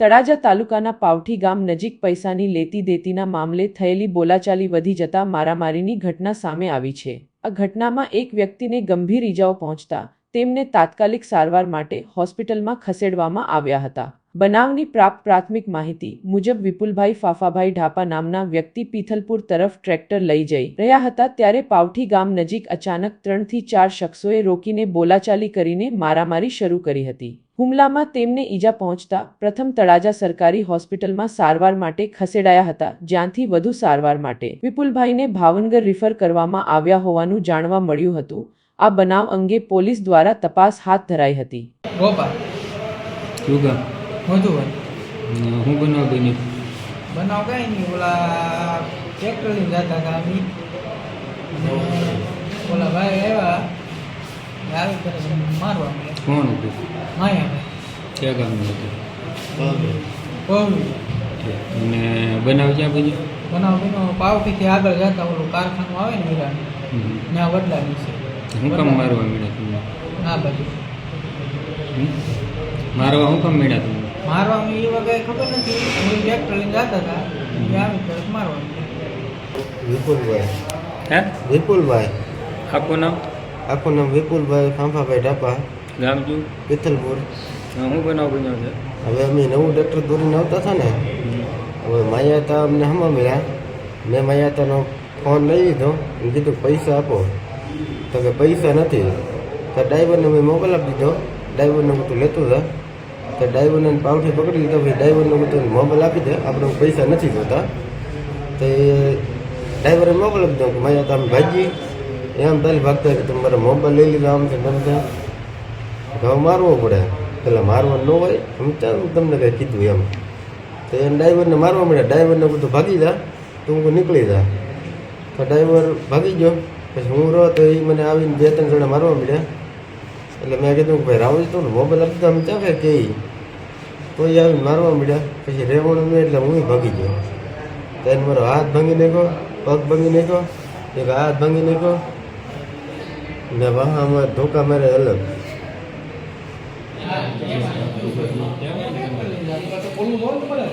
તળાજા તાલુકાના પાવઠી ગામ નજીક પૈસાની લેતી દેતીના મામલે થયેલી બોલાચાલી વધી જતા મારામારીની ઘટના સામે આવી છે। આ ઘટનામાં એક વ્યક્તિને ગંભીર ઈજાઓ પહોંચતા તેમને તાત્કાલિક સારવાર માટે હોસ્પિટલમાં ખસેડવામાં આવ્યા હતા। બનાવની પ્રાથમિક માહિતી મુજબ વિપુલભાઈ ફાફાભાઈ ઢાપા નામના વ્યક્તિ પીથલપુર તરફ ટ્રેક્ટર લઈ જઈ રહ્યા હતા ત્યારે પાવઠી ગામ નજીક અચાનક 3 થી 4 શખ્સોએ રોકીને બોલાચાલી કરીને મારામારી શરૂ કરી હતી। હુમલામાં તેમને ઈજા પહોંચતા પ્રથમ તળાજા સરકારી હોસ્પિટલમાં સારવાર માટે ખસેડાયા હતા, જ્યાંથી વધુ સારવાર માટે વિપુલભાઈને ભાવનગર રિફર કરવામાં આવ્યા હોવાનું જાણવા મળ્યું હતું। આ બનાવ અંગે પોલીસ દ્વારા તપાસ હાથ ધરાઈ હતી। હું બનાવ બની બનાવ કઈ નહીં, ઓલા ટ્રેક્ટર લઈને જતા હતા અમે, ઓલા ભાઈ આવ્યા આવી કરે મારવા મળે। કોણ હતું? માયાભાઈ ક્યાં ગામનું હતું? કોવડી। અને બનાવ ક્યાં બન્યો? બનાવ બન્યો પાવઠીથી આગળ જતા ઓલું કારખાનું આવે ને હીરાનું, ત્યાં વડલાની છે। શું કામ મારવા મળ્યા તમને? ના બાજુ મારવા શું કામ મળ્યા તમને? મારવામાં એ વગર ખબર નથી, હું ટ્રેક્ટર લઈને જતા હતા ત્યાં આવી તરફ મારવા મળ્યા। વિપુલભાઈ હે? વિપુલભાઈ આખું નામ? આખું નામ વિપુલભાઈ ફાંફાભાઈ ઢાપા, ગામ શું? પીથલપુર। શું બનાવ બન્યો છે? હવે અમે નવું ટ્રેક્ટર દોરીને આવતા હતા ને, હવે માયાતા અમને હમા મળ્યા। મેં માયાતાનો ફોન લઈ લીધો અને કીધું પૈસા આપો, તો કે પૈસા નથી। તો ડ્રાઈવરને મેં મોબાઈલ આપી દીધો, ડ્રાઈવરને બધું લેતું હતા। તો ડ્રાઈવરને પાવઠી પકડી લીધો, ભાઈ ડ્રાઈવરને બધું મોબાઈલ આપી દે, આપણે પૈસા નથી જોતા। તો એ ડ્રાઈવરે મોબાઈલ આપી દીધો કે માયાતા અમે ભાગી એમ પહેલાં ભાગતા કે તમારે મોબાઈલ લઈ લીધો, આમ છે તેમ છે, હવે મારવો પડે, પેલા મારવા ન હોય એમ ચાલ તમને કંઈ કીધું એમ। તો એને ડ્રાઈવરને મારવા મળ્યા, ડ્રાઈવરને બધું ભાગી જા તો હું નીકળી જા। તો ડ્રાઈવર ભાગી ગયો, પછી હું રહો તો એ મને આવીને 2-3 જણા મારવા મળ્યા। એટલે મેં કીધું કે ભાઈ રાવજ તો મોબાઈલ આપી દો, અમે ચાલે કે તો એ આવીને મારવા મળ્યા। પછી રહેવાનું નહીં એટલે હું ભાગી ગયો। તો એને મારો હાથ ભાંગી નાખ્યો, પગ ભાંગી નાખ્યો, એક હાથ ભાંગી નાખ્યો ને વાહામાં ધોકા મારે અલગ। બોલવું પડે।